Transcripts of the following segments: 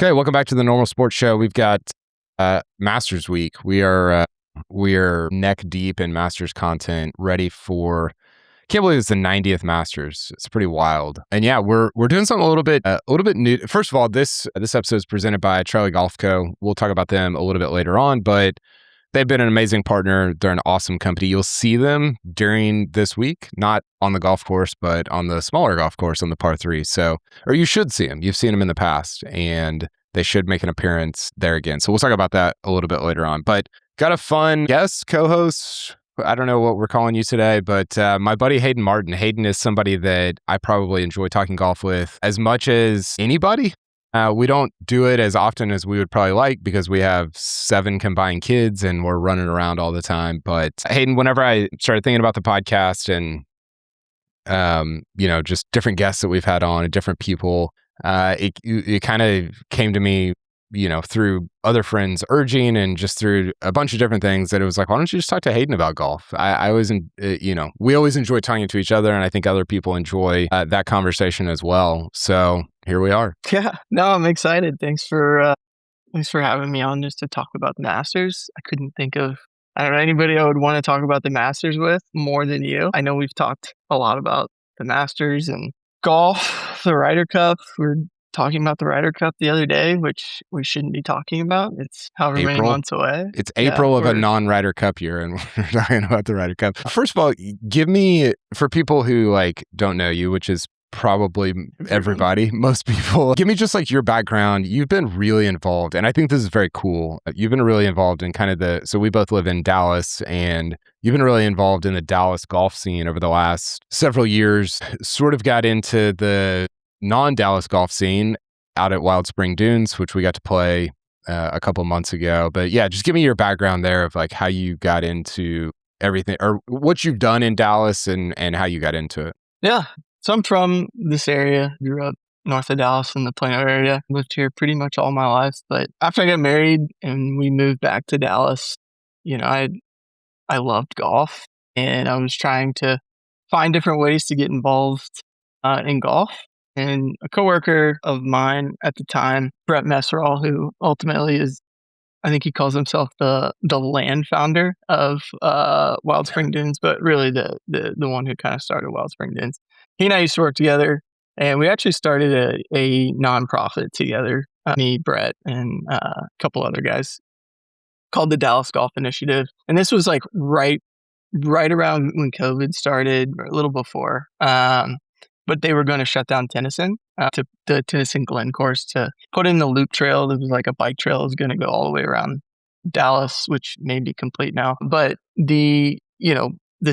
Okay, welcome back to the Normal Sports Show. We've got Masters Week. We are neck deep in Masters content, ready for. Can't believe it's the 90th Masters. It's pretty wild. And yeah, we're doing something a little bit new. First of all, this episode is presented by Charlie Golf Co. We'll talk about them a little bit later on, but they've been an amazing partner. They're an awesome company. You'll see them during this week, not on the golf course, but on the smaller golf course on the par 3. So, or you should see them. You've seen them in the past, and they should make an appearance there again. So we'll talk about that a little bit later on. But got a fun guest, co-host. I don't know what we're calling you today, but my buddy Hayden Martin. Hayden is somebody that I probably enjoy talking golf with as much as anybody. We don't do it as often as we would probably like because we have 7 combined kids and we're running around all the time. But Hayden, whenever I started thinking about the podcast and, just different guests that we've had on and different people, it kind of came to me, through other friends urging and just through a bunch of different things that it was like, why don't you just talk to Hayden about golf? I always, we always enjoy talking to each other, and I think other people enjoy that conversation as well. So here we are. Yeah, no, I'm excited. Thanks for having me on just to talk about the Masters. I couldn't think of, anybody I would want to talk about the Masters with more than you. I know we've talked a lot about the Masters and golf, the Ryder Cup. We're talking about the Ryder Cup the other day, which we shouldn't be talking about. It's however many months away. It's April of a non-Ryder Cup year, and we're talking about the Ryder Cup. First of all, give me, for people who don't know you, which is probably everybody, most people, give me just your background. You've been really involved, and I think this is very cool. You've been really involved in so we both live in Dallas, and you've been really involved in the Dallas golf scene over the last several years, sort of got into the non-Dallas golf scene out at Wild Spring Dunes, which we got to play a couple months ago. But yeah, just give me your background there of how you got into everything or what you've done in Dallas and how you got into it. Yeah. So I'm from this area, grew up north of Dallas in the Plano area, lived here pretty much all my life. But after I got married and we moved back to Dallas, I loved golf and I was trying to find different ways to get involved in golf. And a coworker of mine at the time, Brett Messerall, who ultimately is, I think he calls himself the land founder of Wild Spring Dunes, but really the one who kind of started Wild Spring Dunes. He and I used to work together, and we actually started a nonprofit together, me, Brett, and a couple other guys, called the Dallas Golf Initiative. And this was right around when COVID started, or a little before. But they were going to shut down Tennyson, to the Tennyson Glen course, to put in the loop trail. There was a bike trail that was going to go all the way around Dallas, which may be complete now. But the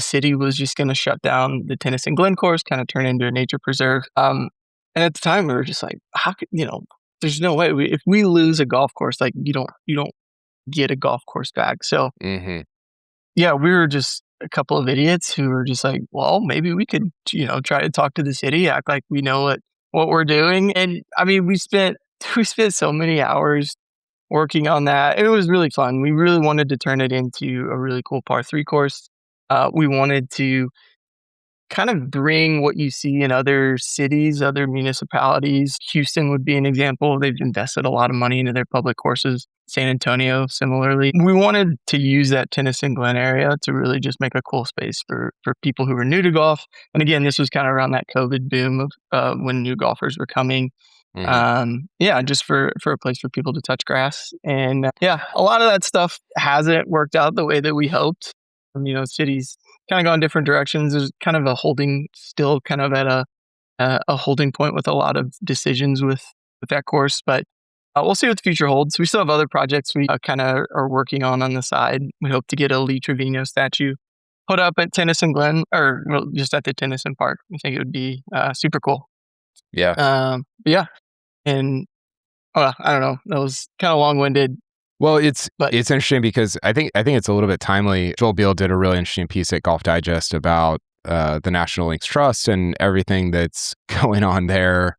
city was just going to shut down the Tennyson Glen course, kind of turn into a nature preserve. And at the time, we were just like, how could, there's no way. If we lose a golf course, you don't get a golf course back. So, yeah, we were just a couple of idiots who were just like, well, maybe we could, try to talk to the city, act like we know what we're doing. And I mean, we spent so many hours working on that. It was really fun. We really wanted to turn it into a really cool par 3 course. We wanted to kind of bring what you see in other cities, other municipalities. Houston would be an example. They've invested a lot of money into their public courses. San Antonio, similarly. We wanted to use that Tennyson Glen area to really just make a cool space for people who were new to golf. And again, this was kind of around that COVID boom of when new golfers were coming. Just for a place for people to touch grass. And a lot of that stuff hasn't worked out the way that we hoped. Cities kind of gone different directions. There's kind of still kind of at a holding point with a lot of decisions with that course. But we'll see what the future holds. We still have other projects we kind of are working on the side. We hope to get a Lee Trevino statue put up at Tennyson Glen, or just at the Tennyson Park. I think it would be super cool. Yeah. And I don't know. That was kind of long-winded. Well, it's interesting because I think it's a little bit timely. Joel Beal did a really interesting piece at Golf Digest about the National Links Trust and everything that's going on there.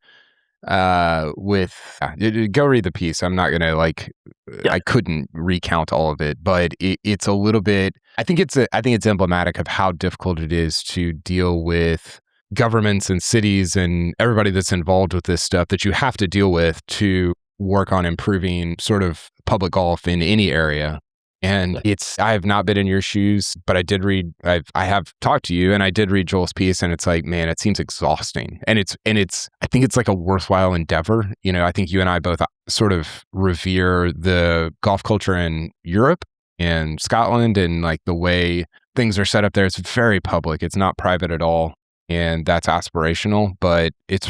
Go read the piece. I'm not gonna I couldn't recount all of it, but it's a little bit. I think it's emblematic of how difficult it is to deal with governments and cities and everybody that's involved with this stuff that you have to deal with to work on improving sort of public golf in any area. And I have not been in your shoes, but I did read, I have talked to you and I did read Joel's piece, and it's like, man, it seems exhausting. And I think it's like a worthwhile endeavor. You know, I think you and I both sort of revere the golf culture in Europe and Scotland, and like the way things are set up there. It's very public. It's not private at all. And that's aspirational, but it's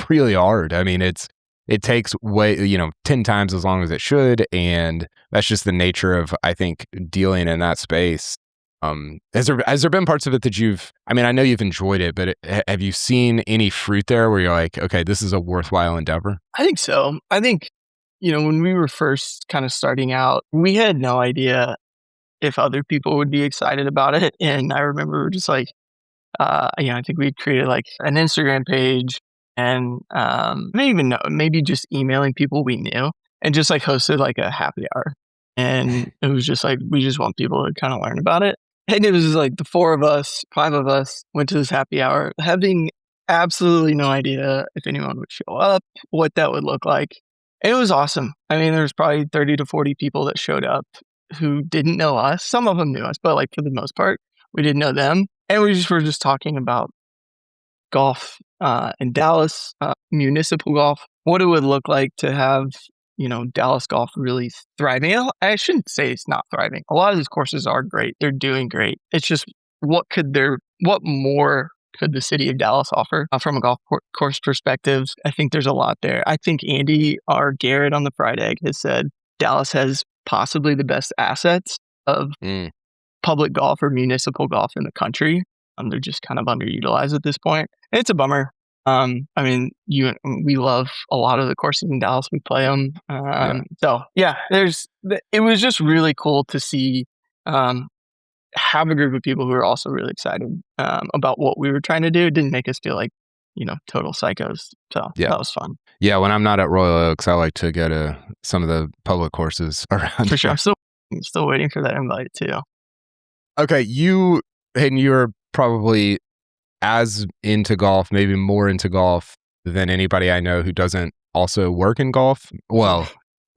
really hard. I mean, it takes 10 times as long as it should. And that's just the nature of, I think, dealing in that space. Has there been parts of it that I know you've enjoyed it, but have you seen any fruit there where you're like, okay, this is a worthwhile endeavor? I think so. I think, when we were first kind of starting out, we had no idea if other people would be excited about it. And I remember we were just like, I think we created like an Instagram page, and I didn't even know, maybe just emailing people we knew, and just like hosted like a happy hour. And it was just like, we just want people to kind of learn about it. And it was just like the 5 of us went to this happy hour, having absolutely no idea if anyone would show up, what that would look like. And it was awesome. I mean, there was probably 30 to 40 people that showed up who didn't know us. Some of them knew us, but like for the most part, we didn't know them. And we were just talking about golf in Dallas, municipal golf, what it would look like to have, Dallas golf really thriving. I shouldn't say it's not thriving. A lot of these courses are great. They're doing great. It's just, what more could the city of Dallas offer from a golf course perspective? I think there's a lot there. I think Andy or Garrett on the Fried Egg has said Dallas has possibly the best assets of public golf or municipal golf in the country. They're just kind of underutilized at this point. And it's a bummer. We love a lot of the courses in Dallas. We play them. So yeah, it was just really cool to see, have a group of people who are also really excited about what we were trying to do. It didn't make us feel like, total psychos. So that was fun. Yeah, when I'm not at Royal Oaks, I like to go to some of the public courses around. For sure. I'm still waiting for that invite too. Okay, Hayden, you are probably as into golf, maybe more into golf than anybody I know who doesn't also work in golf. Well,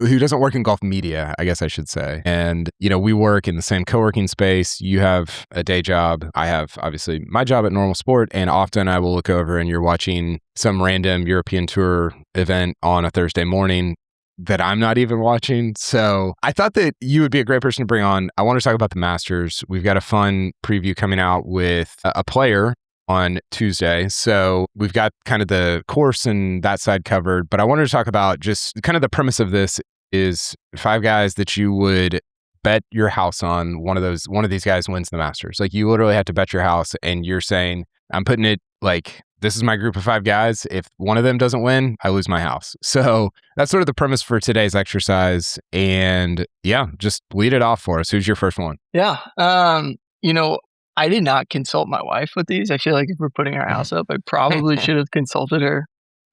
who doesn't work in golf media, I guess I should say. And, we work in the same co-working space. You have a day job. I have, obviously, my job at Normal Sport. And often I will look over and you're watching some random European Tour event on a Thursday morning that I'm not even watching. So I thought that you would be a great person to bring on. I want to talk about the Masters. We've got a fun preview coming out with a player on Tuesday. So we've got kind of the course and that side covered, but I wanted to talk about just kind of the premise of this is 5 guys that you would bet your house on. One of these guys wins the Masters. Like, you literally have to bet your house, and you're saying, I'm putting it like, this is my group of 5 guys. If one of them doesn't win, I lose my house. So that's sort of the premise for today's exercise. And yeah, just lead it off for us. Who's your first one? Yeah. I did not consult my wife with these. I feel like if we're putting our house up, I probably should have consulted her.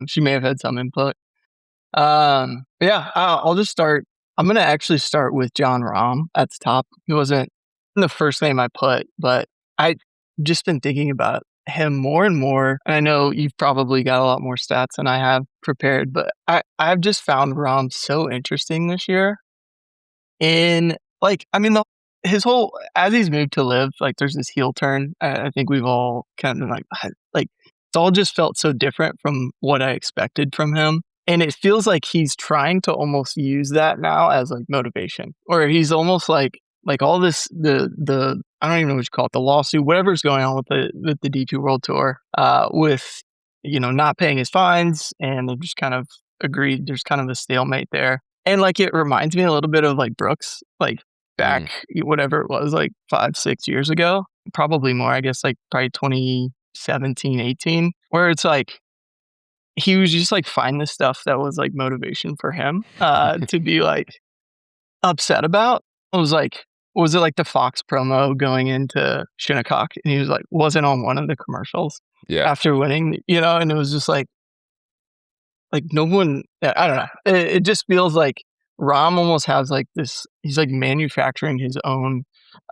She may have had some input. I'll just start. I'm going to actually start with Jon Rahm at the top. He wasn't the first name I put, but I just been thinking about him more and more. And I know you've probably got a lot more stats than I have prepared, but I've just found Rahm so interesting this year. In his whole, as he's moved to live, like, there's this heel turn. I think we've all kind of like it's all just felt so different from what I expected from him. And it feels like he's trying to almost use that now as like motivation, or he's almost like all this, the I don't even know what you call it, the lawsuit, whatever's going on with the DP World Tour, with, not paying his fines, and they've just kind of agreed. There's kind of a stalemate there. And like, it reminds me a little bit of like Brooks, like back, whatever it was, like 5-6 years ago, probably more, I guess, like probably 2017, 18, where it's like, he was just like, find the stuff that was like motivation for him to be like upset about. It was like, was it like the Fox promo going into Shinnecock? And he was like, wasn't on one of the commercials after winning, and it was just like no one, I don't know. It just feels like Rahm almost has like this, he's like manufacturing his own,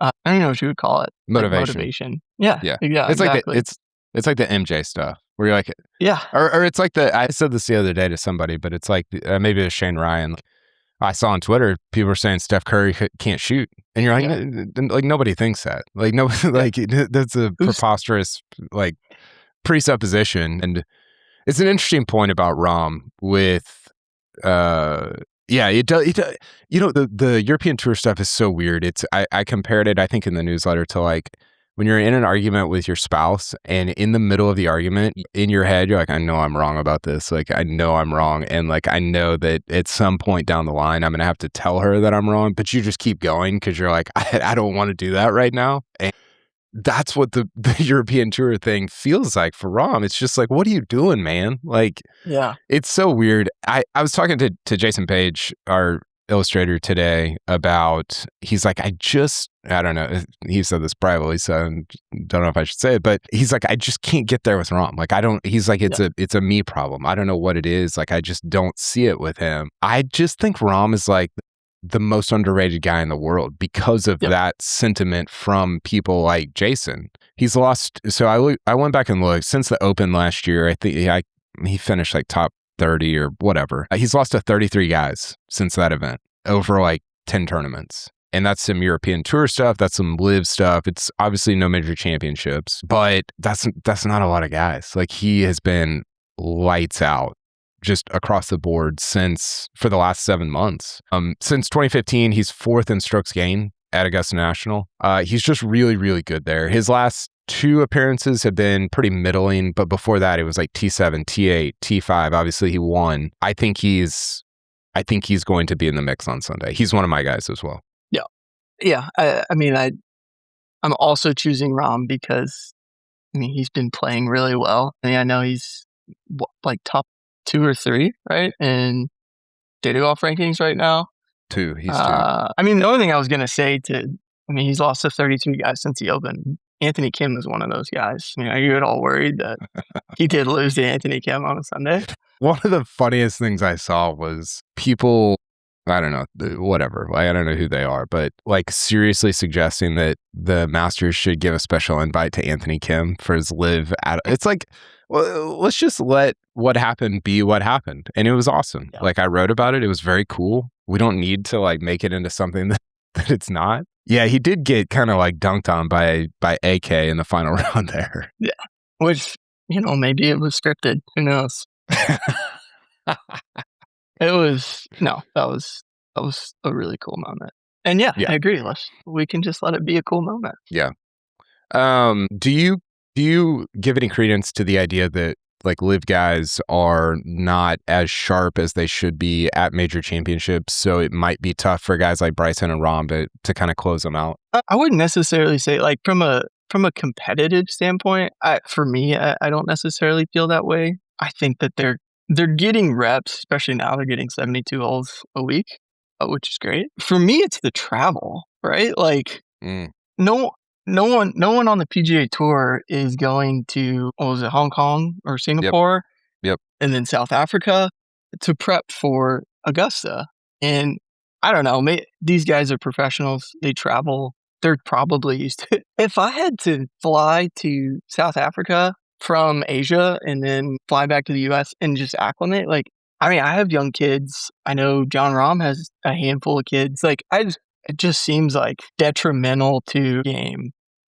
I don't know what you would call it. Motivation. Yeah. It's exactly. like it's like the MJ stuff. where you're like, Yeah. or it's like I said this the other day to somebody, but it's like maybe it was Shane Ryan. I saw on Twitter people were saying Steph Curry can't shoot, and you're like, like nobody thinks that. Like nobody, like that's a preposterous like presupposition, and it's an interesting point about Rahm with, it does. You know, the European Tour stuff is so weird. It's I compared it, I think, in the newsletter to like when you're in an argument with your spouse and in the middle of the argument, in your head, you're like, I know I'm wrong about this. Like, I know I'm wrong. And like, I know that at some point down the line, I'm going to have to tell her that I'm wrong, but you just keep going because you're like, I don't want to do that right now. And that's what the European Tour thing feels like for Rahm. It's just like, what are you doing, man? Like, it's so weird. I was talking to Jason Page, our illustrator, today about, he's like, I don't know, he said this privately, so I don't know if I should say it, but he's like, I just can't get there with Rahm. Like, he's like, it's a me problem. I don't know what it is. Like, I just don't see it with him. I just think Rahm is like the most underrated guy in the world because of that sentiment from people like Jason. He's lost. So I went back and looked since the Open last year. I think he finished like top 30 or whatever. He's lost to 33 guys since that event over like 10 tournaments. And that's some European Tour stuff. That's some live stuff. It's obviously no major championships, but that's not a lot of guys. Like, he has been lights out just across the board for the last 7 months. Since 2015, he's 4th in strokes gained at Augusta National. He's just really, really good there. His last 2 appearances have been pretty middling, but before that, it was like T7, T8, T5. Obviously, he won. I think he's going to be in the mix on Sunday. He's one of my guys as well. Yeah. I mean, I'm also choosing Rahm because, I mean, he's been playing really well. I mean, I know he's like top 2 or 3, right? And data golf rankings right now. 2. He's 2. I mean, the only thing I was going to say he's lost to 32 guys since the Open. Anthony Kim was one of those guys. I mean, are you at all worried that he did lose to Anthony Kim on a Sunday? One of the funniest things I saw was people, I don't know, whatever. I don't know who they are, but like seriously suggesting that the Masters should give a special invite to Anthony Kim for his live. It's like, well, let's just let what happened be what happened. And it was awesome. Yeah. Like, I wrote about it. It was very cool. We don't need to like make it into something that it's not. Yeah, he did get kind of like dunked on by AK in the final round there. Yeah, which, maybe it was scripted. Who knows? That was a really cool moment. And yeah, I agree. We can just let it be a cool moment. Yeah. Do you give any credence to the idea that like live guys are not as sharp as they should be at major championships, so it might be tough for guys like Bryson and Rahm to kind of close them out? I wouldn't necessarily say, like, from a competitive standpoint, for me, I don't necessarily feel that way. I think that they're getting reps, especially now they're getting 72 holes a week, which is great. For me, it's the travel, right? Like, no one on the PGA Tour is going to, Hong Kong or Singapore? Yep. And then South Africa to prep for Augusta. And I don't know, these guys are professionals. They travel. They're probably used to it. If I had to fly to South Africa from Asia and then fly back to the US and just acclimate, like, I mean, I have young kids. I know Jon Rahm has a handful of kids. Like, it just seems like detrimental to game.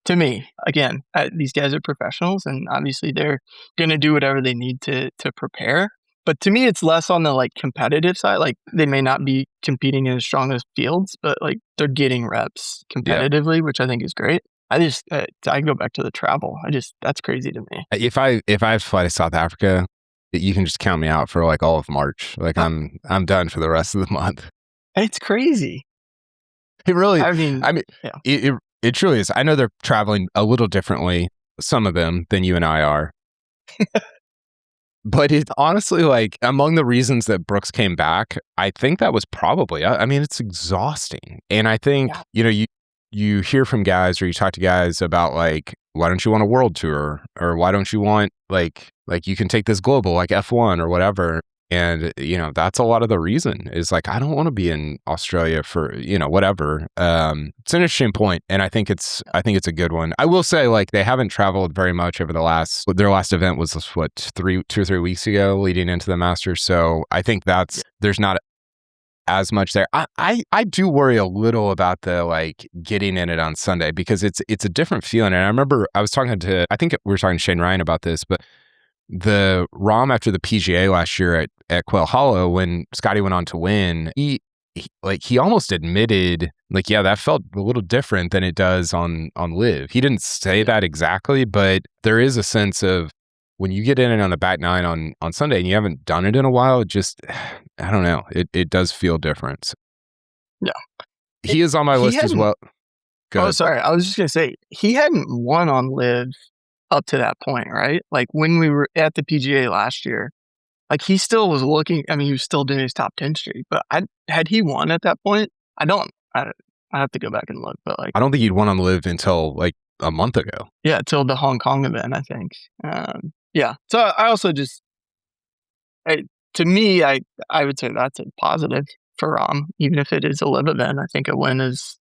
To me, again, these guys are professionals, and obviously they're going to do whatever they need to prepare. But to me, it's less on the like competitive side. Like, they may not be competing in as strong as fields, but like they're getting reps competitively, which I think is great. I go back to the travel. That's crazy to me. If I have to fly to South Africa, you can just count me out for like all of March. Like, I'm done for the rest of the month. It's crazy. It really. Yeah. It truly is. I know they're traveling a little differently, some of them, than you and I are. But it's honestly, like, among the reasons that Brooks came back, I think that was probably, I mean, it's exhausting. And I think, you hear from guys or you talk to guys about, like, why don't you want a world tour? Or why don't you want, like you can take this global, like F1 or whatever. And, that's a lot of the reason is like, I don't want to be in Australia for, whatever. It's an interesting point, and I think it's a good one. I will say, like, they haven't traveled very much over their last event was 2 or 3 weeks ago leading into the Masters. So I think there's not as much there. I do worry a little about the like getting in it on Sunday because it's a different feeling. And I remember I think we were talking to Shane Ryan about this, but the Rahm after the PGA last year at Quail Hollow, when Scottie went on to win, he almost admitted, like, yeah, that felt a little different than it does on Live. He didn't say that exactly, but there is a sense of when you get in it on the back nine on Sunday and you haven't done it in a while, it just, I don't know, it does feel different. So, yeah, he is on my list as well. Oh, sorry, I was just gonna say he hadn't won on Live up to that point, right? Like when we were at the PGA last year, like he still was looking. I mean, he was still doing his top 10 streak, but had he won at that point? I have to go back and look, but like I don't think he'd won on Live until like a month ago. Yeah, till the Hong Kong event, I think. Yeah. So I also just, to me, I would say that's a positive for Rahm, even if it is a Live event. I think a win is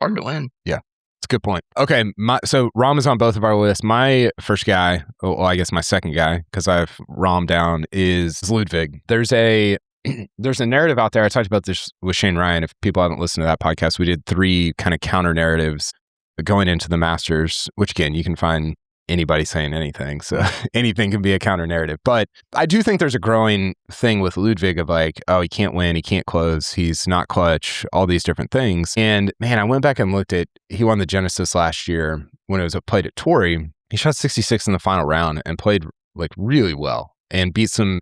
hard to win. Yeah. It's a good point. Okay, so Rahm is on both of our lists. My first guy, well, I guess my second guy, because I have Rahm down, is Ludvig. There's a narrative out there. I talked about this with Shane Ryan. If people haven't listened to that podcast, we did 3 kind of counter narratives going into the Masters, which again, you can find anybody saying anything. So anything can be a counter narrative. But I do think there's a growing thing with Ludvig of like, oh, he can't win, he can't close, he's not clutch, all these different things. And man, I went back and looked at, he won the Genesis last year when it was played at Torrey. He shot 66 in the final round and played like really well and beat some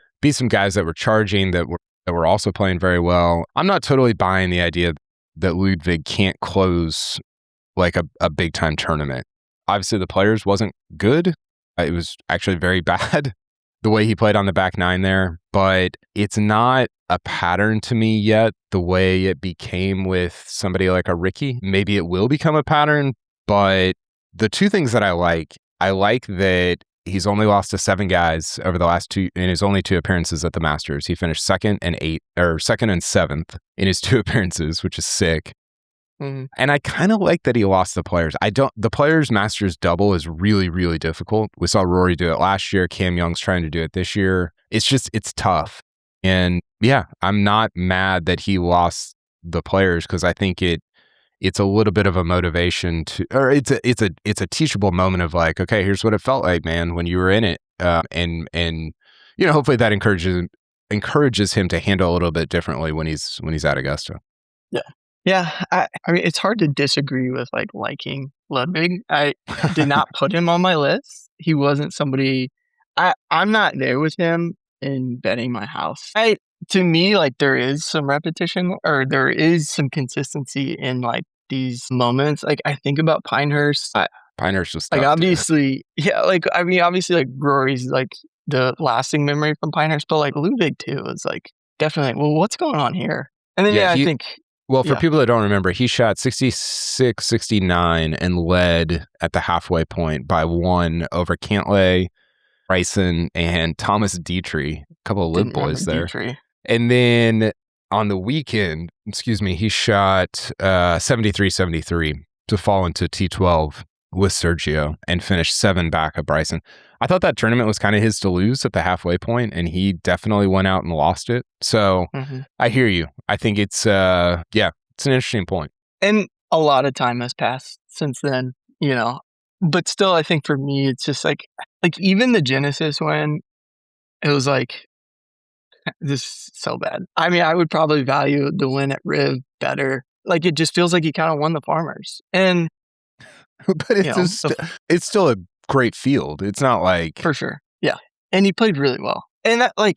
guys that were charging that were also playing very well. I'm not totally buying the idea that Ludvig can't close like a big time tournament. Obviously, the Players wasn't good. It was actually very bad, the way he played on the back nine there. But it's not a pattern to me yet, the way it became with somebody like a Ricky. Maybe it will become a pattern, but the 2 things that I like that he's only lost to 7 guys over the last 2, in his only 2 appearances at the Masters. He finished 2nd and 7th in his 2 appearances, which is sick. Mm-hmm. And I kind of like that he lost the Players. The Players Masters double is really, really difficult. We saw Rory do it last year. Cam Young's trying to do it this year. It's tough. And yeah, I'm not mad that he lost the Players because I think it's a little bit of a motivation or it's a teachable moment of like, okay, here's what it felt like, man, when you were in it. And hopefully that encourages him to handle a little bit differently when he's at Augusta. Yeah. Yeah, I mean, it's hard to disagree with liking Ludvig. I did not put him on my list. He wasn't somebody. I'm not there with him in betting my house. To me, there is some repetition or there is some consistency in these moments. I think about Pinehurst. Pinehurst was tough, obviously, yeah. Obviously, Rory's the lasting memory from Pinehurst, but Ludvig too is definitely. Well, what's going on here? And then I think. Well, for people that don't remember, he shot 66, 69 and led at the halfway point by 1 over Cantlay, Bryson, and Thomas Dietrich, a couple of Live boys there. Dietrich. And then on the weekend, he shot 73, 73 to fall into T12 with Sergio and finished 7 back of Bryson. I thought that tournament was kind of his to lose at the halfway point, and he definitely went out and lost it. So I hear you. I think it's an interesting point. And a lot of time has passed since then, But still, I think for me, it's just even the Genesis win, it was this is so bad. I mean, I would probably value the win at Riv better. It just feels like he kind of won the Farmers. And but it's still a great field. It's not for sure. Yeah. And he played really well. And that, I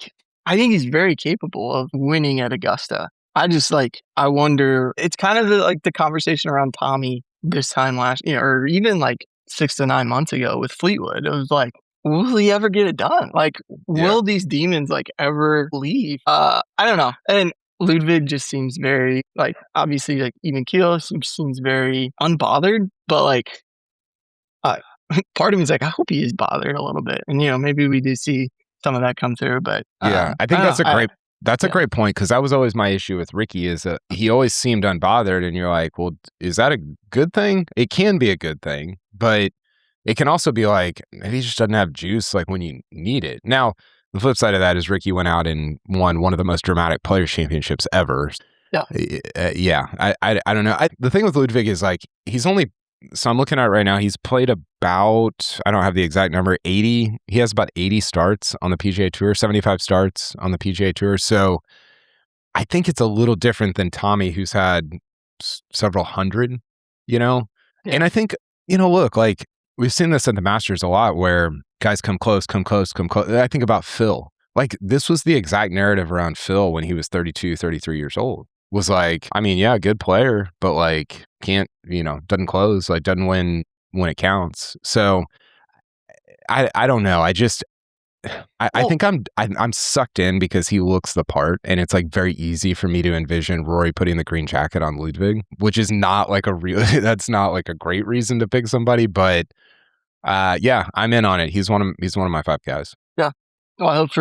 think he's very capable of winning at Augusta. I just I wonder, it's kind of the conversation around Tommy this time last year, or even 6 to 9 months ago with Fleetwood. It was will he ever get it done? Will these demons ever leave? I don't know. And Ludvig just seems very obviously even keel seems very unbothered, but part of me is I hope he is bothered a little bit, and maybe we do see some of that come through. But yeah, I think don't that's know. a great that's a great point, because that was always my issue with Ricky, is that he always seemed unbothered, and you're like, well, is that a good thing? It can be a good thing, but it can also be like, maybe he just doesn't have juice like when you need it. Now, the flip side of that is Ricky went out and won one of the most dramatic Players Championships ever. Yeah. Yeah, I don't know. The thing with Ludvig is like, he's only, so I'm looking at it right now, he's played about, I don't have the exact number, 80. He has about 80 starts on the PGA Tour, 75 starts on the PGA Tour. So I think it's a little different than Tommy, who's had several hundred, you know? Yeah. And I think, look, like, we've seen this at the Masters a lot where guys come close, come close, come close. I think about Phil. Like, this was the exact narrative around Phil when he was 32, 33 years old. Was like, I mean, yeah, good player, but like, can't, doesn't close, like, doesn't win when it counts. So I don't know. I think I'm sucked in because he looks the part, and it's like very easy for me to envision Rory putting the green jacket on Ludvig, which is not like that's not like a great reason to pick somebody, but yeah, I'm in on it. He's one of my 5 guys. Yeah. Well, I hope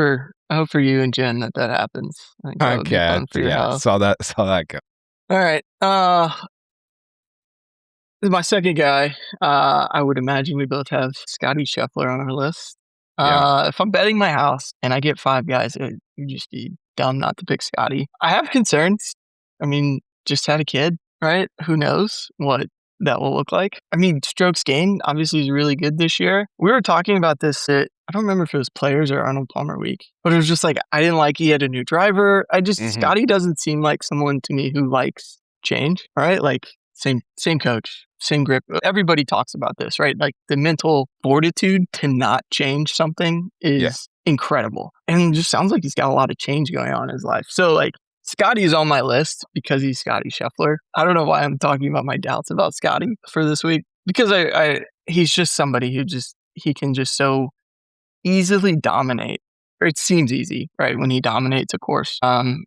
for you and Jen that happens. I think that would be fun for your house. Saw that go. All right. This is my second guy. I would imagine we both have Scottie Scheffler on our list. Yeah. If I'm betting my house and I get 5 guys, it would just be dumb not to pick Scottie. I have concerns. I mean, just had a kid, right? Who knows what that will look like? I mean, strokes gained obviously is really good this year. We were talking about this at, I don't remember if it was Players or Arnold Palmer week, but it was just like, I didn't like he had a new driver. Scottie doesn't seem like someone to me who likes change, right? Like, same coach, same grip. Everybody talks about this, right? Like, the mental fortitude to not change something is incredible. And it just sounds like he's got a lot of change going on in his life. So like, Scottie is on my list because he's Scottie Scheffler. I don't know why I'm talking about my doubts about Scottie for this week, because he's just somebody who he can just so easily dominate, or it seems easy, right? When he dominates a course. And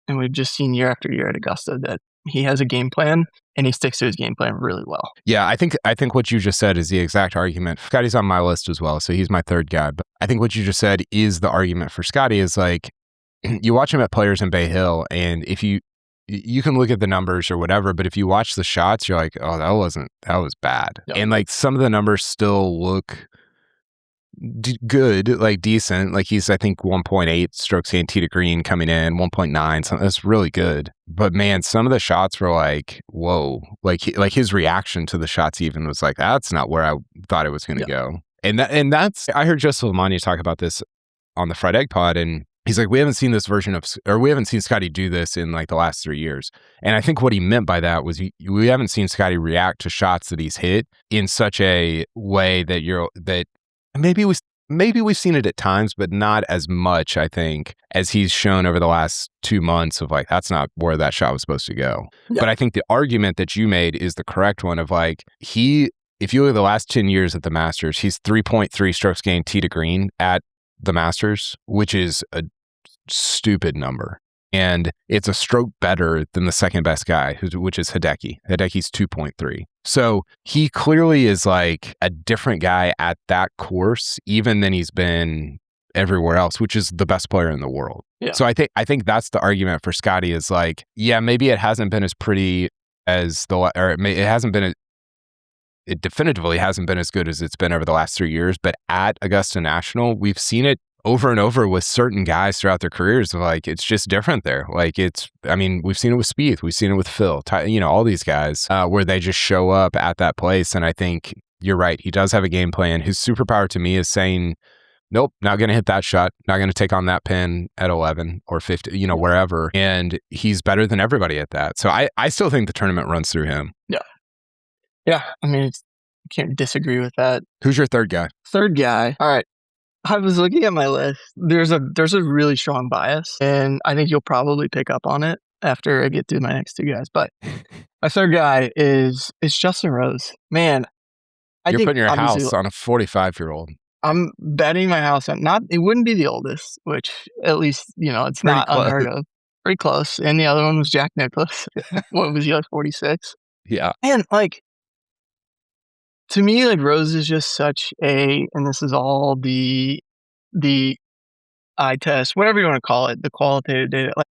we've just seen year after year at Augusta that he has a game plan and he sticks to his game plan really well. Yeah, I think what you just said is the exact argument. Scottie's on my list as well, so he's my 3rd guy. But I think what you just said is the argument for Scottie. Is like, you watch him at Players in Bay Hill, and if you can look at the numbers or whatever, but if you watch the shots, you're like, oh, that was bad. Yep. And like, some of the numbers still look good, like decent. Like, he's, I think, 1.8 strokes gained tee to green coming in, 1.9. So that's really good. But man, some of the shots were like, whoa. Like his reaction to the shots even was like, that's not where I thought it was going to go. And that's, I heard Joseph Lamani talk about this on the Fried Egg Pod, and he's like, we haven't seen this version of, or we haven't seen Scottie do this in like the last 3 years. And I think what he meant by that was we haven't seen Scottie react to shots that he's hit in such a way that maybe we've seen it at times, but not as much, I think, as he's shown over the last 2 months of like, that's not where that shot was supposed to go. Yeah. But I think the argument that you made is the correct one of like, if you look at the last 10 years at the Masters, he's 3.3 strokes gained tee to green at the Masters, which is a stupid number. And it's a stroke better than the second best guy, which is Hideki. Hideki's 2.3. So he clearly is like a different guy at that course, even than he's been everywhere else, which is the best player in the world. Yeah. So I think that's the argument for Scottie is like, yeah, maybe it hasn't been as pretty as it definitively hasn't been as good as it's been over the last 3 years. But at Augusta National, we've seen it over and over with certain guys throughout their careers. Like, it's just different there. Like, we've seen it with Spieth, we've seen it with Phil, all these guys where they just show up at that place. And I think you're right. He does have a game plan. His superpower to me is saying, nope, not going to hit that shot, not going to take on that pin at 11 or 50, wherever. And he's better than everybody at that. So I still think the tournament runs through him. Yeah. Yeah. I mean, I can't disagree with that. Who's your 3rd guy? 3rd guy. All right. I was looking at my list. There's a really strong bias, and I think you'll probably pick up on it after I get through my next 2 guys. But my 3rd guy is Justin Rose. Man, you're putting your house on a 45-year-old. I'm betting my house on it wouldn't be the oldest, which at least it's pretty not close. Unheard of. Pretty close. And the other one was Jack Nicklaus. What was he, like 46? Yeah. And like, to me, like, Rose is just such and this is all the eye test, whatever you want to call it, the qualitative data. Like,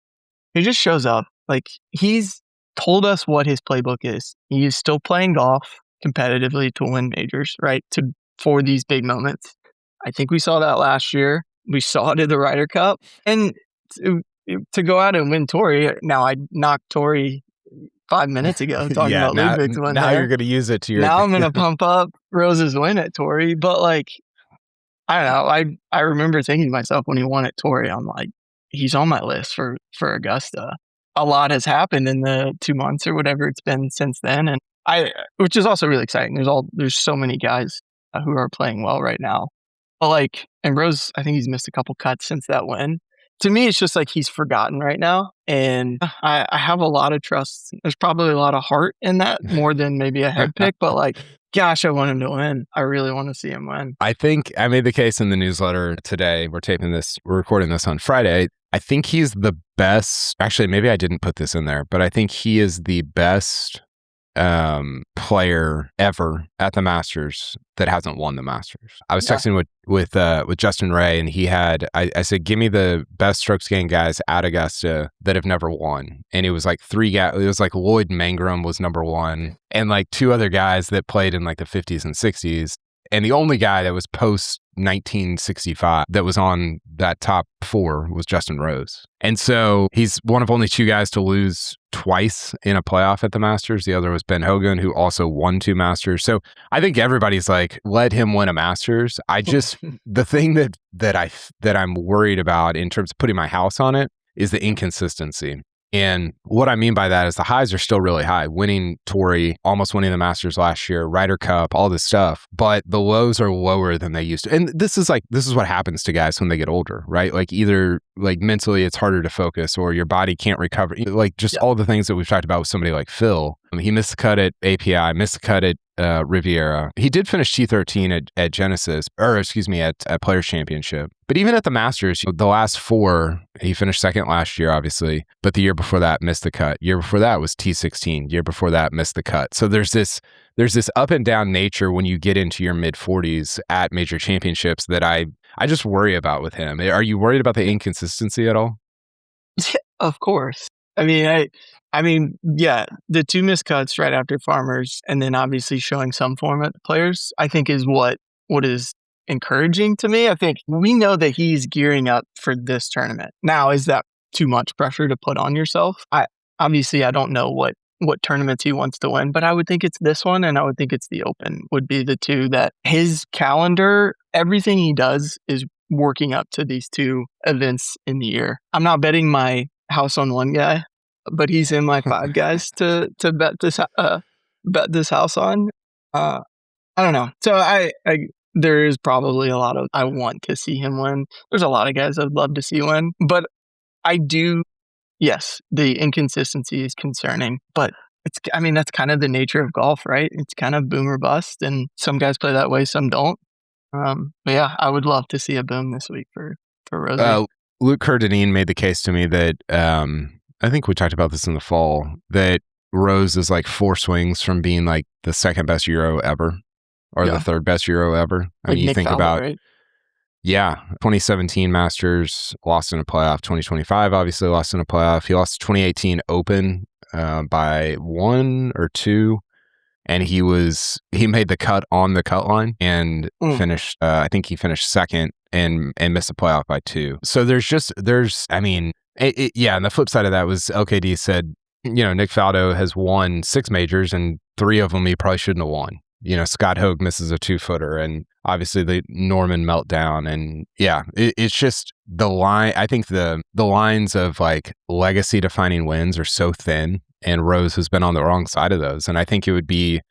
he just shows up. Like, he's told us what his playbook is. He is still playing golf competitively to win majors, right? For these big moments. I think we saw that last year. We saw it at the Ryder Cup. And to go out and win Torrey, now I knocked Torrey 5 minutes ago talking about Ludwig's win now there. you're going to use it to your... Now I'm going to pump up Rose's win at Torrey. But like, I don't know. I remember thinking to myself when he won at Torrey, I'm like, he's on my list for Augusta. A lot has happened in the 2 months or whatever it's been since then. And which is also really exciting. There's so many guys who are playing well right now. But like, and Rose, I think he's missed a couple cuts since that win. To me, it's just like he's forgotten right now. And I have a lot of trust. There's probably a lot of heart in that more than maybe a head pick. But like, gosh, I want him to win. I really want to see him win. I think I made the case in the newsletter today. We're recording this on Friday. I think he's the best. Actually, maybe I didn't put this in there, but I think he is the best player ever at the Masters that hasn't won the Masters. I was texting with Justin Ray, and he had, I said, give me the best strokes gained guys at Augusta that have never won. And it was like 3 guys. It was like Lloyd Mangrum was number 1, and like 2 other guys that played in like the 50s and 60s. And the only guy that was post 1965 that was on that top 4 was Justin Rose. And so he's one of only 2 guys to lose twice in a playoff at the Masters. The other was Ben Hogan, who also won 2 Masters. So I think everybody's like, let him win a Masters. I just, the thing that I'm worried about in terms of putting my house on it is the inconsistency. And what I mean by that is the highs are still really high, winning Torrey, almost winning the Masters last year, Ryder Cup, all this stuff, but the lows are lower than they used to. And this is what happens to guys when they get older, right? Like either like mentally it's harder to focus or your body can't recover. Like just all the things that we've talked about with somebody like Phil. He missed the cut at API, missed the cut at Riviera. He did finish T13 at Genesis, at Players Championship. But even at the Masters, the last 4, he finished second last year, obviously. But the year before that, missed the cut. Year before that was T16. Year before that, missed the cut. So there's this up and down nature when you get into your mid 40s at major championships that I just worry about with him. Are you worried about the inconsistency at all? Of course. I mean, yeah, the 2 missed cuts right after Farmers, and then obviously showing some form at the Players, I think is what is encouraging to me. I think we know that he's gearing up for this tournament. Now, is that too much pressure to put on yourself? I don't know what tournaments he wants to win, but I would think it's this one, and I would think it's the Open would be the 2 that his calendar, everything he does is working up to these 2 events in the year. I'm not betting my house on one guy, but he's in my 5 guys to bet this house on. I don't know. So there is probably a lot of I want to see him win. There's a lot of guys I'd love to see win, but I do. Yes, the inconsistency is concerning, but that's kind of the nature of golf, right? It's kind of boom or bust, and some guys play that way, some don't. But yeah, I would love to see a boom this week for Rosie. Luke Curdanine made the case to me that I think we talked about this in the fall, that Rose is like 4 swings from being like the second best Euro ever or the third best Euro ever. I mean, you think about, right? Yeah, 2017 Masters, lost in a playoff. 2025 obviously lost in a playoff. He lost the 2018 Open by 1 or 2. And he made the cut on the cut line and finished, I think he finished second and missed the playoff by 2. So and the flip side of that was LKD said, Nick Faldo has won 6 majors and 3 of them he probably shouldn't have won. Scott Hogue misses a 2-footer and obviously the Norman meltdown. And yeah, it's just the line. I think the lines of like legacy defining wins are so thin, and Rose has been on the wrong side of those. And I think it'd be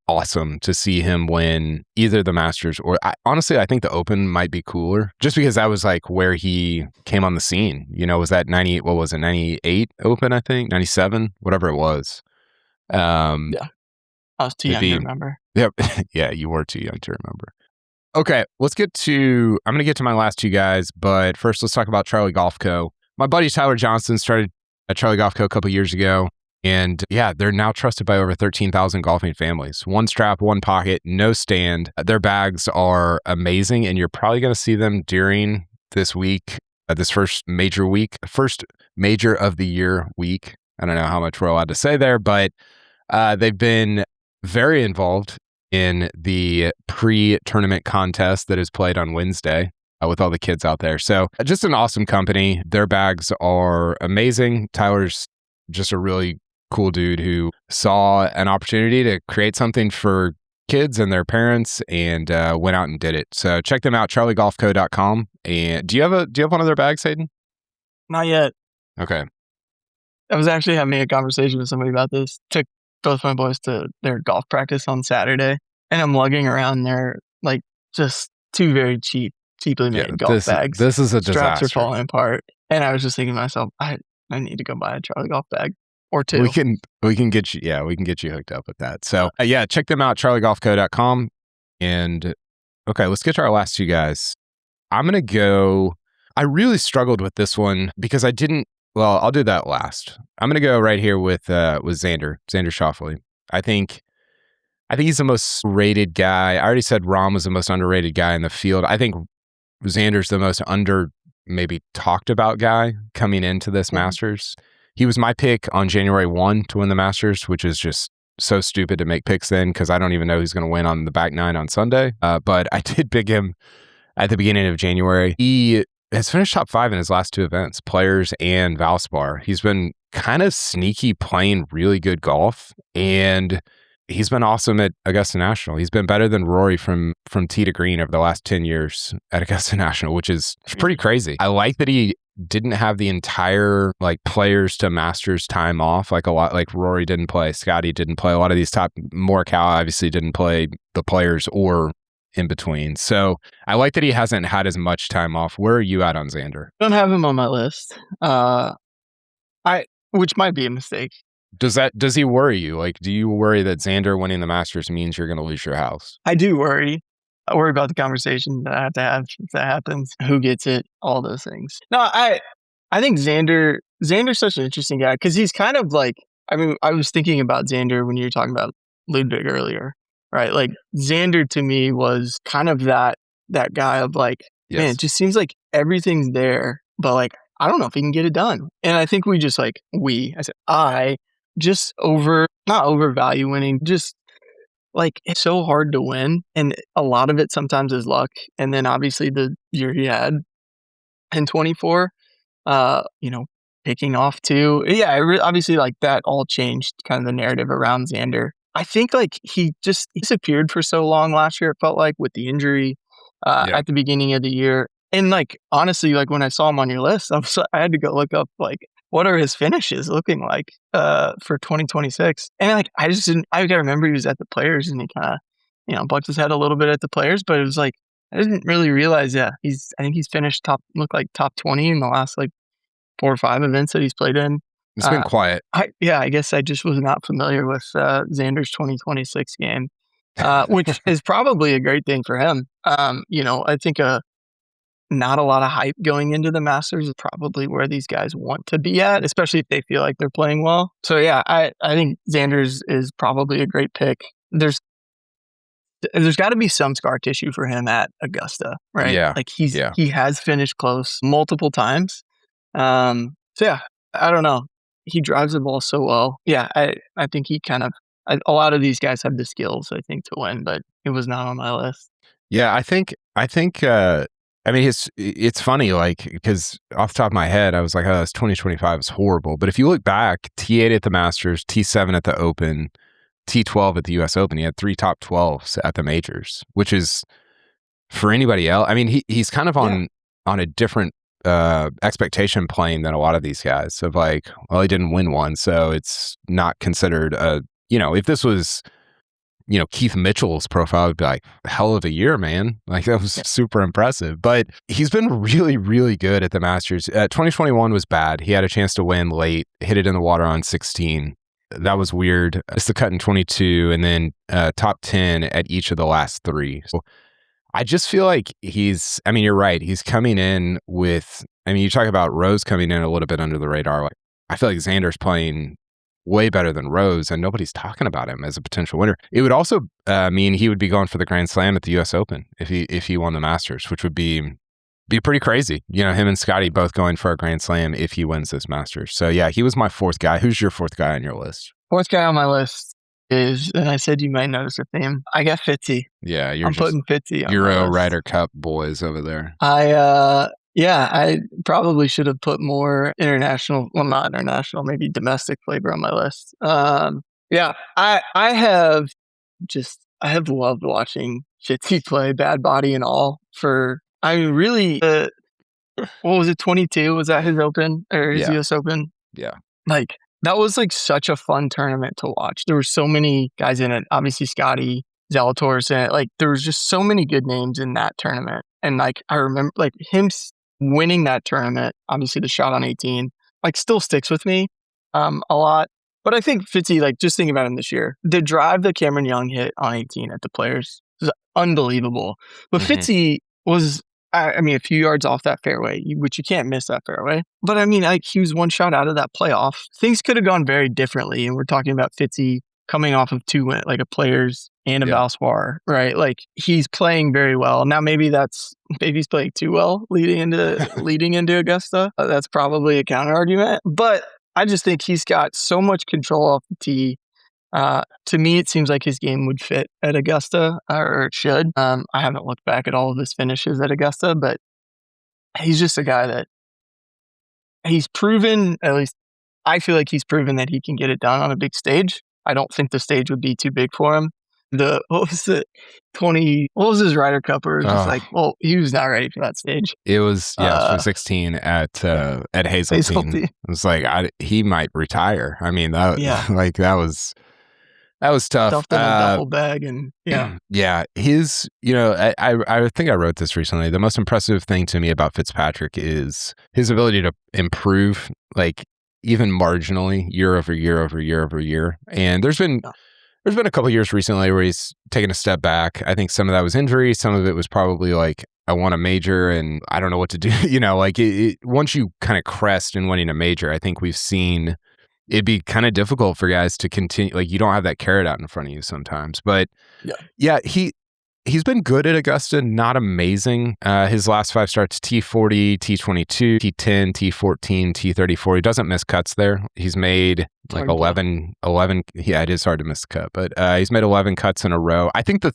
awesome to see him win either the Masters or honestly, I think the Open might be cooler just because that was like where he came on the scene. Was that 98? What was it? 98 Open, I think 97, whatever it was. Yeah. I was too young to remember. Yep. Yeah, you were too young to remember. Okay, I'm going to get to my last 2 guys, but first let's talk about Charlie Golf Co. My buddy Tyler Johnson started at Charlie Golf Co. a couple years ago, and yeah, they're now trusted by over 13,000 golfing families. 1 strap, 1 pocket, no stand. Their bags are amazing, and you're probably going to see them during this week, this first major of the year week. I don't know how much we're allowed to say there, but they've been very involved in the pre-tournament contest that is played on Wednesday with all the kids out there. So just an awesome company. Their bags are amazing. Tyler's just a really cool dude who saw an opportunity to create something for kids and their parents and went out and did it. So check them out, charliegolfco.com. And do you have one of their bags, Hayden? Not yet. Okay. I was actually having a conversation with somebody about this. Took both my boys to their golf practice on Saturday, and I'm lugging around their like just two very cheaply made golf bags. This is a Straps disaster. are falling apart, and I was just thinking to myself, I need to go buy a Charlie golf bag or two. We can get you hooked up with that. So check them out, charliegolfco.com. And okay, let's get to our last two guys. I'm gonna go. I really struggled with this one because I didn't. Well, I'll do that last. I'm gonna go right here with Xander Schauffele. I think he's the most rated guy. I already said Rahm was the most underrated guy in the field. I think Xander's the most maybe talked about guy coming into this Masters. He was my pick on January 1 to win the Masters, which is just so stupid to make picks then because I don't even know who's going to win on the back nine on Sunday. But I did pick him at the beginning of January. He has finished top 5 in his last 2 events, Players and Valspar. He's been kind of sneaky playing really good golf, and he's been awesome at Augusta National. He's been better than Rory from tee to green over the last 10 years at Augusta National, which is pretty crazy. I like that he didn't have the entire like Players to Masters time off, like a lot, like Rory didn't play, Scottie didn't play, a lot of these top, Morikawa obviously didn't play the Players or in between. So I like that he hasn't had as much time off. Where are you at on Xander? I don't have him on my list. Which might be a mistake. Does he worry you? Like, do you worry that Xander winning the Masters means you're going to lose your house? I do worry. I worry about the conversation that I have to have if that happens. Who gets it? All those things. No, I think Xander's such an interesting guy because he's kind of like, I mean, I was thinking about Xander when you were talking about Ludvig earlier, right? Like Xander to me was kind of that guy of like, yes, man, it just seems like everything's there, but like, I don't know if he can get it done. And I think I just not overvalue winning, just like it's so hard to win. And a lot of it sometimes is luck. And then obviously the year he had in 24, picking off too. Yeah, obviously like that all changed kind of the narrative around Xander. I think like he disappeared for so long last year. It felt like with the injury at the beginning of the year. And like, honestly, like when I saw him on your list, I had to go look up like, what are his finishes looking like for 2026? And like, I gotta remember he was at the Players and he kind of, bucked his head a little bit at the Players, but it was like, I didn't really realize, I think he's finished top 20 in the last like 4 or 5 events that he's played in. It's been quiet. I guess I just was not familiar with Xander's 2026 game, which is probably a great thing for him. I think not a lot of hype going into the Masters is probably where these guys want to be at, especially if they feel like they're playing well. So yeah, I think Xander's is probably a great pick. There's got to be some scar tissue for him at Augusta, right? Yeah. Like he has finished close multiple times. So yeah, I don't know. He drives the ball so well. Yeah, I think he kind of, a lot of these guys have the skills, I think, to win, but it was not on my list. Yeah, I think I mean, it's funny, like, because off the top of my head, I was like, oh, this 2025 is horrible. But if you look back, T8 at the Masters, T7 at the Open, T12 at the U.S. Open, he had 3 top 12s at the majors, which is, for anybody else, I mean, he's kind of on a different expectation plane than a lot of these guys of like, well, he didn't win one, so it's not considered if this was, Keith Mitchell's profile would be like, hell of a year, man. Like, that was super impressive. But he's been really, really good at the Masters. 2021 was bad. He had a chance to win late, hit it in the water on 16. That was weird. It's the cut in 22, and then top 10 at each of the last 3. So I just feel like you're right. He's coming in with, you talk about Rose coming in a little bit under the radar. Like, I feel like Xander's playing way better than Rose, and nobody's talking about him as a potential winner. It would also mean he would be going for the Grand Slam at the U.S. Open if he won the Masters, which would be be pretty crazy. Him and Scottie both going for a Grand Slam if he wins this Masters. So yeah, he was my fourth guy. Who's your fourth guy on your list? Fourth guy on my list is, and I said you might notice a theme. I got Fitzy. Yeah, I'm putting Fitzy on my Euro list. Ryder Cup boys over there. I probably should have put more international, well, not international, maybe domestic flavor on my list. I have loved watching Fitzy play, bad body and all. What was it, 22? Was that his Open or his US Open? Yeah. Like, that was like such a fun tournament to watch. There were so many guys in it. Obviously, Scottie, Zalatoris in it. Like, there was just so many good names in that tournament. And like, I remember like him winning that tournament, obviously the shot on 18, like still sticks with me a lot. But I think Fitzy, like just thinking about him this year, the drive that Cameron Young hit on 18 at the Players was unbelievable. But Fitzy was, a few yards off that fairway, which you can't miss that fairway. But he was one shot out of that playoff. Things could have gone very differently. And we're talking about Fitzy coming off of two wins, like a Players and a Valspar, right? Like he's playing very well. Now maybe he's playing too well leading into Augusta. That's probably a counter argument. But I just think he's got so much control off the tee. To me, it seems like his game would fit at Augusta, or it should. I haven't looked back at all of his finishes at Augusta, but he's just a guy that he's proven, at least I feel like he's proven that he can get it done on a big stage. I don't think the stage would be too big for him. What was his Ryder Cup? Or it was just he was not ready for that stage. It was, it was 2016 at Hazeltine. It was like, he might retire. I mean, that was tough. Stuffed in a duffel bag and yeah. His, I think I wrote this recently. The most impressive thing to me about Fitzpatrick is his ability to improve, like even marginally, year over year over year over year. And there's been a couple of years recently where he's taken a step back. I think some of that was injury. Some of it was probably like, I won a major and I don't know what to do. Once you kind of crest in winning a major, I think we've seen it'd be kind of difficult for guys to continue. Like you don't have that carrot out in front of you sometimes. But he's been good at Augusta, not amazing. His last 5 starts, T40, T22, T10, T14, T34. He doesn't miss cuts there. He's made like 11. Yeah, it is hard to miss a cut, but he's made 11 cuts in a row. I think the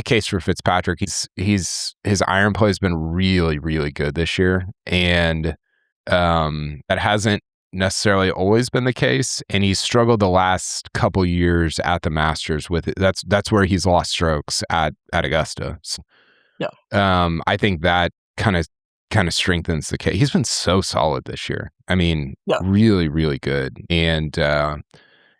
case for Fitzpatrick, his iron play has been really, really good this year. And that hasn't necessarily always been the case, and he's struggled the last couple years at the Masters with it. That's where he's lost strokes at Augusta. So, I think that kind of strengthens the case. He's been so solid this year. I mean, really, really good. And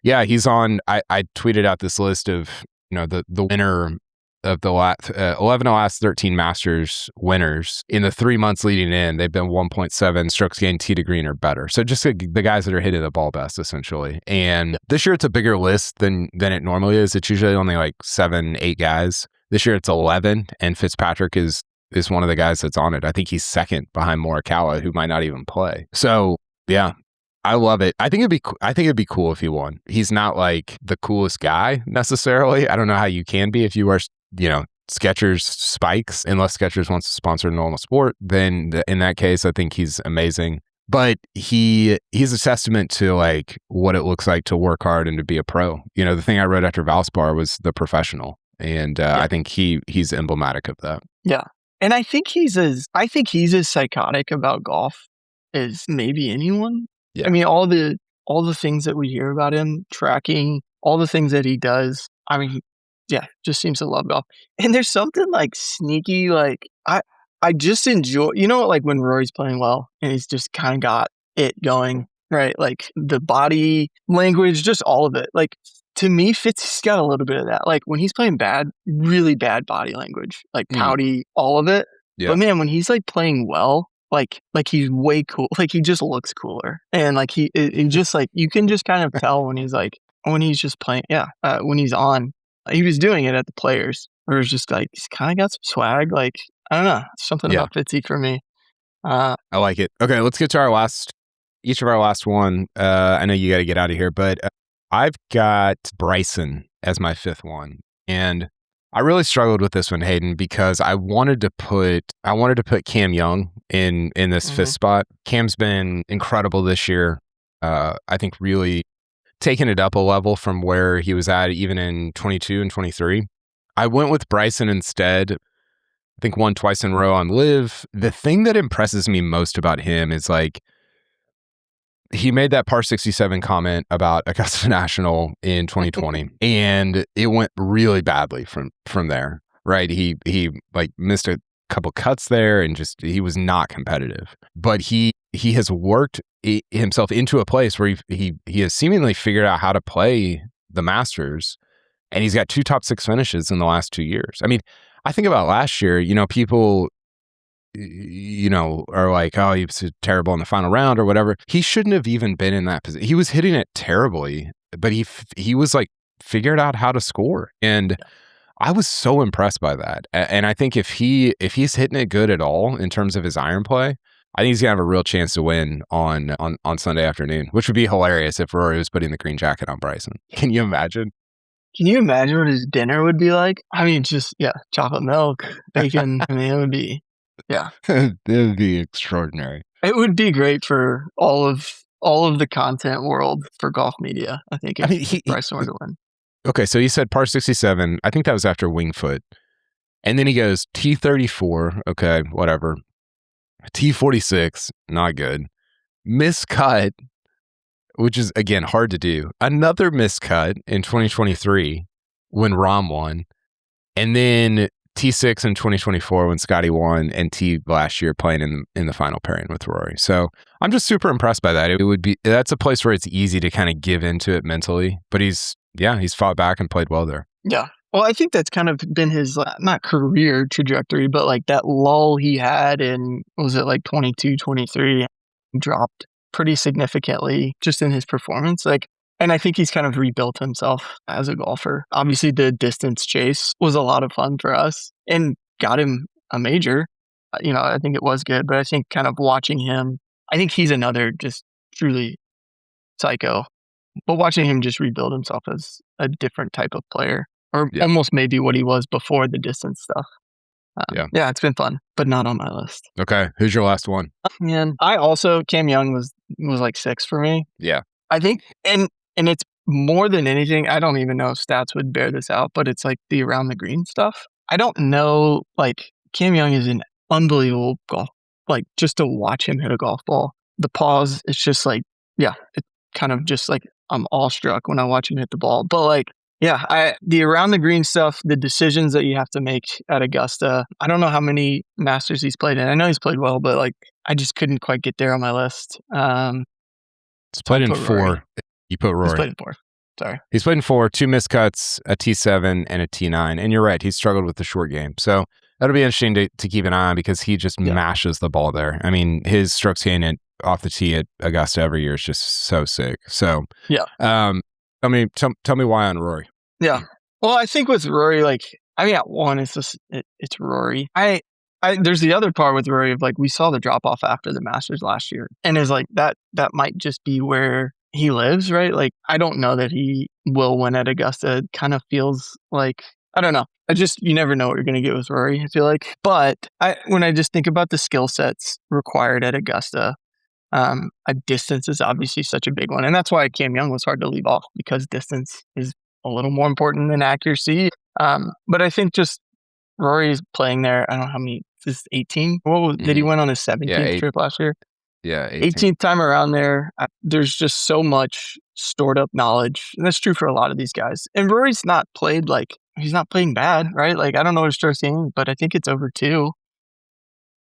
he's on. I tweeted out this list of the winner of the last 11 of the last 13 Masters winners in the 3 months leading in. They've been 1.7 strokes gained tee to green or better. So just the guys that are hitting the ball best, essentially. And this year it's a bigger list than it normally is. It's usually only like 7-8 guys. This year it's 11, and Fitzpatrick is one of the guys that's on it. I think he's second behind Morikawa, who might not even play. So yeah, I love it. I think it'd be cool if he won. He's not like the coolest guy necessarily. I don't know how you can be if you are Skechers spikes, unless Skechers wants to sponsor normal sport. Then in that case, I think he's amazing. But he's a testament to like what it looks like to work hard and to be a pro. The thing I wrote after Valspar was the professional, and I think he's emblematic of that. Yeah, and I think he's as psychotic about golf as maybe anyone. Yeah. I mean, all the things that we hear about him, tracking, all the things that he does. I mean, just seems to love golf. And there's something like sneaky, like I just enjoy, like when Rory's playing well and he's just kind of got it going, right? Like the body language, just all of it. Like to me, Fitzy's got a little bit of that. Like when he's playing bad, really bad body language, like pouty, all of it. Yeah. But man, when he's like playing well, like he's way cool. Like he just looks cooler. And like he just like, you can just kind of tell when he's just playing. Yeah. When he's on. He was doing it at the Players, where it's just like he's kind of got some swag. Like I don't know, something about Fitzy for me. I like it. Okay, let's get to each of our last one. I know you got to get out of here, but I've got Bryson as my 5th one, and I really struggled with this one, Hayden, because I wanted to put Cam Young in this fifth spot. Cam's been incredible this year. I think really taking it up a level from where he was at even in 22 and 23. I went with Bryson instead. I think won twice in a row on Live. The thing that impresses me most about him is like he made that par 67 comment about Augusta National in 2020 and it went really badly from there, right? He like missed a couple cuts there and just he was not competitive. But he has worked himself into a place where he has seemingly figured out how to play the Masters, and he's got 2 top 6 finishes in the last 2 years. I mean, I think about last year, people are like, oh, he was terrible in the final round or whatever. He shouldn't have even been in that position. He was hitting it terribly, but he was like figured out how to score. And I was so impressed by that. And I think if he's hitting it good at all in terms of his iron play, I think he's gonna have a real chance to win on Sunday afternoon, which would be hilarious if Rory was putting the green jacket on Bryson. Can you imagine? Can you imagine what his dinner would be like? I mean, just chocolate milk, bacon. I mean, it would be. Yeah, it would be extraordinary. It would be great for all of the content world for golf media. I think if Bryson were to win. Okay, so he said par 67. I think that was after Wingfoot, and then he goes T34. Okay, whatever. T46, not good. Miscut, which is again hard to do. Another miscut in 2023 when Rahm won, and then T6 in 2024 when Scottie won, and T last year playing in the final pairing with Rory. So I'm just super impressed by that. That's a place where it's easy to kind of give into it mentally, but he's fought back and played well there. Yeah. Well, I think that's kind of been his, not career trajectory, but like that lull he had in, was it like 22, 23, dropped pretty significantly just in his performance. And I think he's kind of rebuilt himself as a golfer. Obviously, the distance chase was a lot of fun for us and got him a major. I think it was good, but I think kind of watching him, I think he's another just truly psycho. But watching him just rebuild himself as a different type of player, or almost maybe what he was before the distance stuff. Yeah, it's been fun, but not on my list. Okay, who's your last one? Man, Cam Young was like 6 for me. Yeah, I think, and it's more than anything, I don't even know if stats would bear this out, but it's like the around the green stuff. I don't know, like Cam Young is an unbelievable golf, like just to watch him hit a golf ball. The pause, it's just like, it's kind of just like I'm awestruck when I watch him hit the ball. But like, the around the green stuff, the decisions that you have to make at Augusta. I don't know how many Masters he's played in. I know he's played well, but like I just couldn't quite get there on my list. He's played in 4. Rory. You put Rory. He's played in 4. Sorry. He's played in 4, 2 miscuts, a T7, and a T9. And you're right, he's struggled with the short game. So that'll be interesting to keep an eye on because he just mashes the ball there. I mean, his strokes gained off the tee at Augusta every year is just so sick. So tell me why on Rory. Yeah. Well, I think with Rory, at one, it's just it's Rory. There's the other part with Rory of like we saw the drop off after the Masters last year, and is like that might just be where he lives, right? Like I don't know that he will win at Augusta. It kind of feels like I don't know. You never know what you're going to get with Rory. I feel like, but when I just think about the skill sets required at Augusta. A distance is obviously such a big one. And that's why Cam Young was hard to leave off because distance is a little more important than accuracy. But I think just Rory's playing there. I don't know how many, this is 18? Did he win on his 17th trip last year? Yeah, 18th time around there. There's just so much stored up knowledge. And that's true for a lot of these guys. And Rory's not played he's not playing bad, right? Like, I don't know his strokes gained, but I think it's over 2.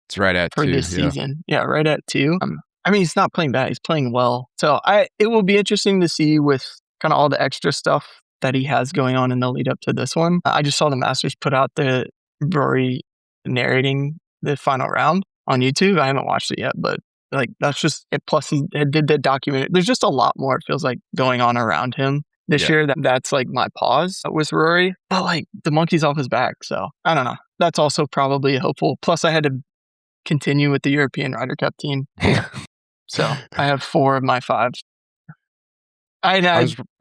It's right at 2. For this season. Yeah, right at 2. I mean, he's not playing bad. He's playing well. So it will be interesting to see with kind of all the extra stuff that he has going on in the lead up to this one. I just saw the Masters put out the Rory narrating the final round on YouTube. I haven't watched it yet, but like that's just it. Plus, he did the documentary. There's just a lot more, it feels like, going on around him this year. That's like my pause with Rory. But like the monkey's off his back. So I don't know. That's also probably hopeful. Plus, I had to continue with the European Ryder Cup team. So I have 4 of my 5. I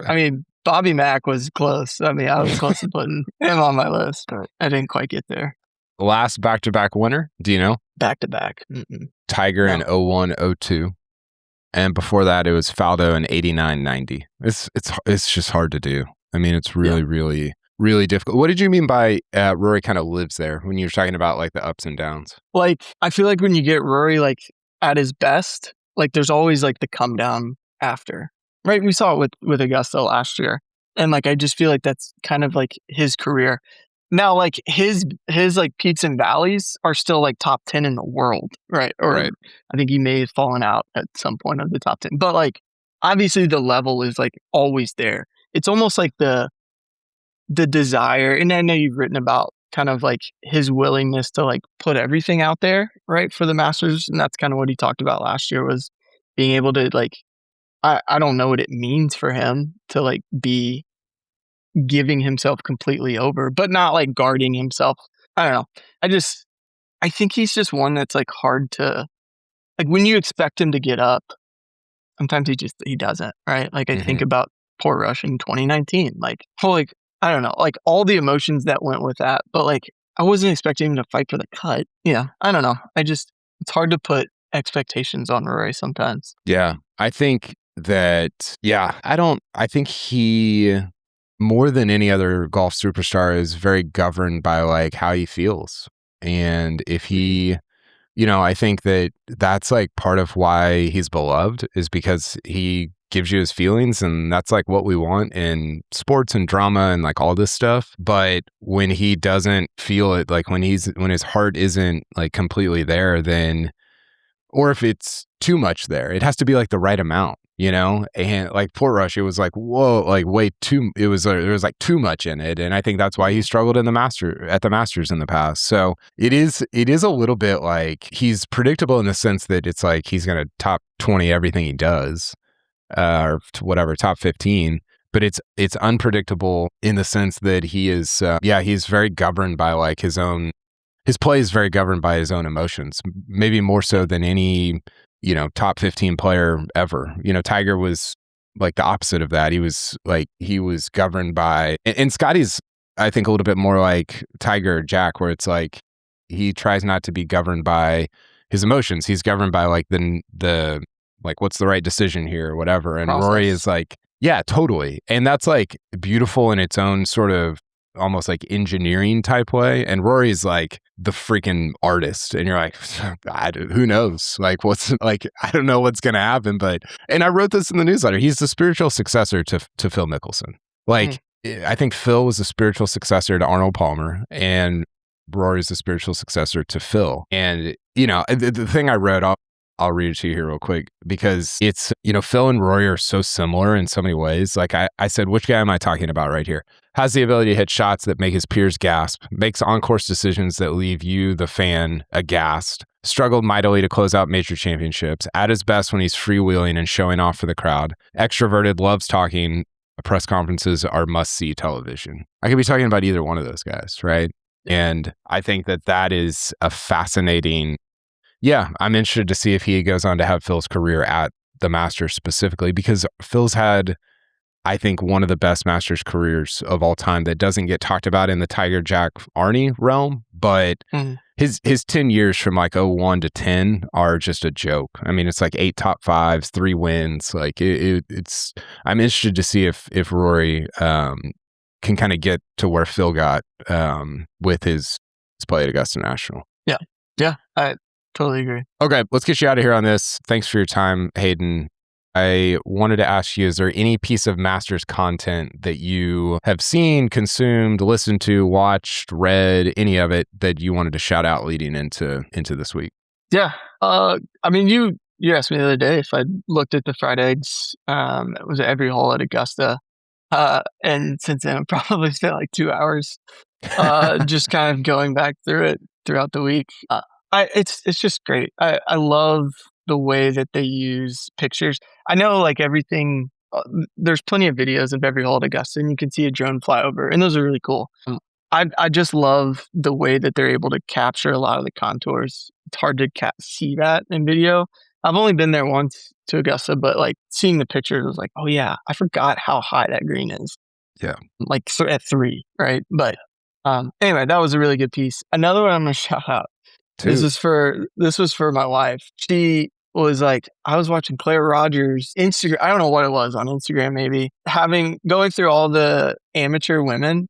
mean, Bobby Mack was close. I mean, I was close to putting him on my list, but I didn't quite get there. Last back-to-back winner, do you know? Back-to-back. Tiger No. in 01, 02. And before that, it was Faldo in 89, 90. It's just hard to do. I mean, it's really, really, really difficult. What did you mean by Rory kind of lives there when you were talking about like the ups and downs? Like, I feel like when you get Rory like at his best, like there's always like the come down after, right? We saw it with Augusta last year. And like, I just feel like that's kind of like his career. Now, like his like peaks and valleys are still like top 10 in the world, right? Or Right. I think he may have fallen out at some point of the top 10. But like, obviously the level is like always there. It's almost like the desire, and I know you've written about kind of like his willingness to like put everything out there, right, for the Masters. And that's kind of what he talked about last year, was being able to like, I don't know what it means for him to like be giving himself completely over, but not like guarding himself. I don't know. I think he's just one that's like hard to, like when you expect him to get up, sometimes he doesn't, right? Like I think about Port Rush in 2019, like, like, I don't know, like all the emotions that went with that, but like I wasn't expecting him to fight for the cut. Yeah, I don't know. It's hard to put expectations on Rory sometimes. Yeah, I think that, I think he, more than any other golf superstar, is very governed by like how he feels. And if he, I think that that's like part of why he's beloved, is because he gives you his feelings, and that's like what we want in sports and drama and like all this stuff. But when he doesn't feel it, like when his heart isn't like completely there, then, or if it's too much there, it has to be like the right amount, and like Port Rush, it was like, whoa, like way too, there was like too much in it. And I think that's why he struggled at the Masters in the past. So it is a little bit like he's predictable in the sense that it's like he's going to top 20 everything he does, or whatever, top 15. But it's unpredictable in the sense that he is, he's very governed by like his play is very governed by his own emotions, maybe more so than any, top 15 player ever. Tiger was like the opposite of that. He was governed by, and Scottie's, I think, a little bit more like Tiger or Jack, where it's like he tries not to be governed by his emotions. He's governed by like the like, what's the right decision here or whatever. And Process. Rory is like, yeah, totally. And that's like beautiful in its own sort of almost like engineering type way. And Rory's like the freaking artist. And you're like, who knows? Like, I don't know what's going to happen. And I wrote this in the newsletter. He's the spiritual successor to Phil Mickelson. Like, I think Phil was the spiritual successor to Arnold Palmer, and Rory's the spiritual successor to Phil. And, the thing I wrote, I'll read it to you here real quick, because it's, Phil and Rory are so similar in so many ways. Like I said, which guy am I talking about right here? Has the ability to hit shots that make his peers gasp, makes on-course decisions that leave you, the fan, aghast, struggled mightily to close out major championships, at his best when he's freewheeling and showing off for the crowd, extroverted, loves talking, press conferences are must-see television. I could be talking about either one of those guys, right? And I think that is a fascinating. Yeah, I'm interested to see if he goes on to have Phil's career at the Masters specifically, because Phil's had, I think, one of the best Masters careers of all time that doesn't get talked about in the Tiger, Jack, Arnie realm, but his 10 years from like 01 to 10 are just a joke. I mean, it's like 8 top 5s, 3 wins. Like it's, I'm interested to see if Rory can kind of get to where Phil got with his play at Augusta National. Yeah, I totally agree. Okay, let's get you out of here on this. Thanks for your time, Hayden. I wanted to ask you, is there any piece of Masters content that you have seen, consumed, listened to, watched, read, any of it that you wanted to shout out leading into this week? Yeah. I mean, you asked me the other day if I looked at the fried eggs. It was every hole at Augusta. And since then, I've probably spent like 2 hours just kind of going back through it throughout the week. It's just great. I love the way that they use pictures. I know like everything, there's plenty of videos of every hole at Augusta, and you can see a drone fly over, and those are really cool. I just love the way that they're able to capture a lot of the contours. It's hard to see that in video, I've only been there once to Augusta, but like seeing the pictures, I was like, oh yeah, I forgot how high that green is. Yeah. Like at 3, right? But anyway, that was a really good piece. Another one I'm gonna shout out. This was for my wife. She was like, I was watching Claire Rogers' Instagram. I don't know what it was on Instagram, maybe going through all the amateur women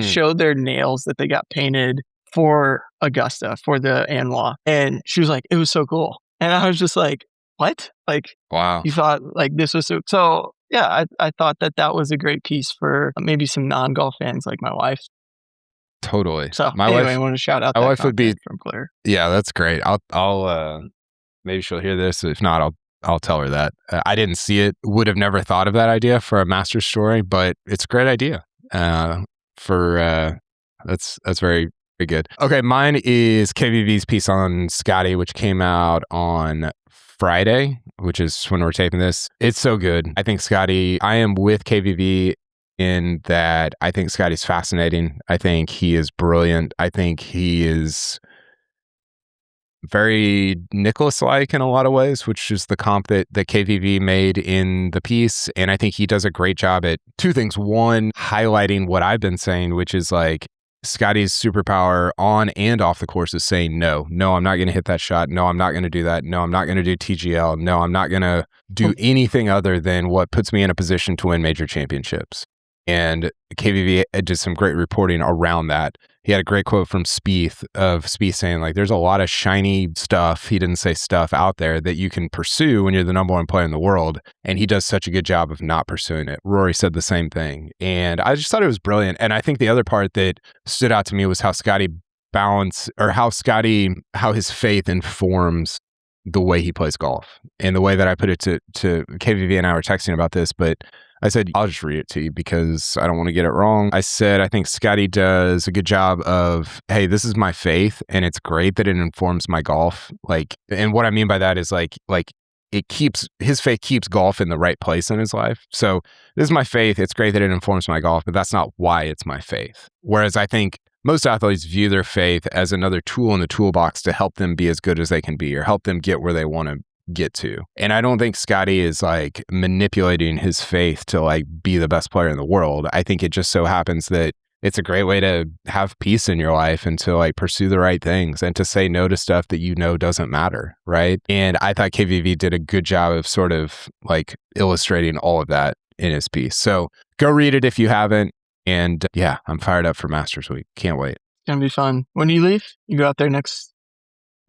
showed their nails that they got painted for Augusta for the Anwa, and she was like, it was so cool. And I was just like, what? Like, Wow. You thought like this was so yeah, I thought that was a great piece for maybe some non-golf fans like my wife. Totally. So anyway, I want to shout out my that wife would be from Claire. Yeah, that's great. I'll maybe she'll hear this. If not, I'll tell her that. I didn't see it. Would have never thought of that idea for a Masters story, but it's a great idea. That's very, very good. Okay, mine is KVV's piece on Scottie, which came out on Friday, which is when we're taping this. It's so good. I think Scottie, I am with KVV in that I think Scottie's fascinating. I think he is brilliant. I think he is very Nicklaus-like in a lot of ways, which is the comp that KVV made in the piece. And I think he does a great job at two things. One, highlighting what I've been saying, which is like Scottie's superpower on and off the course is saying, no, I'm not going to hit that shot. No, I'm not going to do that. No, I'm not going to do TGL. No, I'm not going to do anything other than what puts me in a position to win major championships. And KVV did some great reporting around that. He had a great quote from Spieth saying like, there's a lot of shiny stuff. He didn't say stuff out there that you can pursue when you're the number one player in the world. And he does such a good job of not pursuing it. Rory said the same thing. And I just thought it was brilliant. And I think the other part that stood out to me was how Scottie how his faith informs the way he plays golf. And the way that I put it to KVV and I were texting about this, but I said, I'll just read it to you because I don't want to get it wrong. I said, I think Scottie does a good job of, hey, this is my faith and it's great that it informs my golf. Like, and what I mean by that is like his faith keeps golf in the right place in his life. So this is my faith. It's great that it informs my golf, but that's not why it's my faith. Whereas I think most athletes view their faith as another tool in the toolbox to help them be as good as they can be or help them get where they want to get to. And I don't think Scottie is like manipulating his faith to like be the best player in the world. I think it just so happens that it's a great way to have peace in your life and to like pursue the right things and to say no to stuff that you know doesn't matter, right? And I thought KVV did a good job of sort of like illustrating all of that in his piece. So go read it if you haven't. And yeah, I'm fired up for Masters Week. Can't wait. It's going to be fun. When do you leave? You go out there next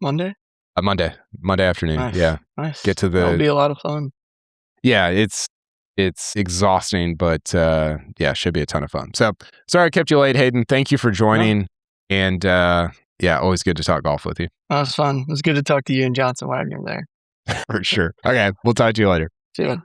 Monday? Monday afternoon. Nice. Yeah. Nice. Get to That'll be a lot of fun. Yeah, it's exhausting, but yeah, should be a ton of fun. So sorry I kept you late, Hayden. Thank you for joining. No. And yeah, always good to talk golf with you. That was fun. It was good to talk to you and Johnson Wagner there. For sure. Okay, we'll talk to you later. See you.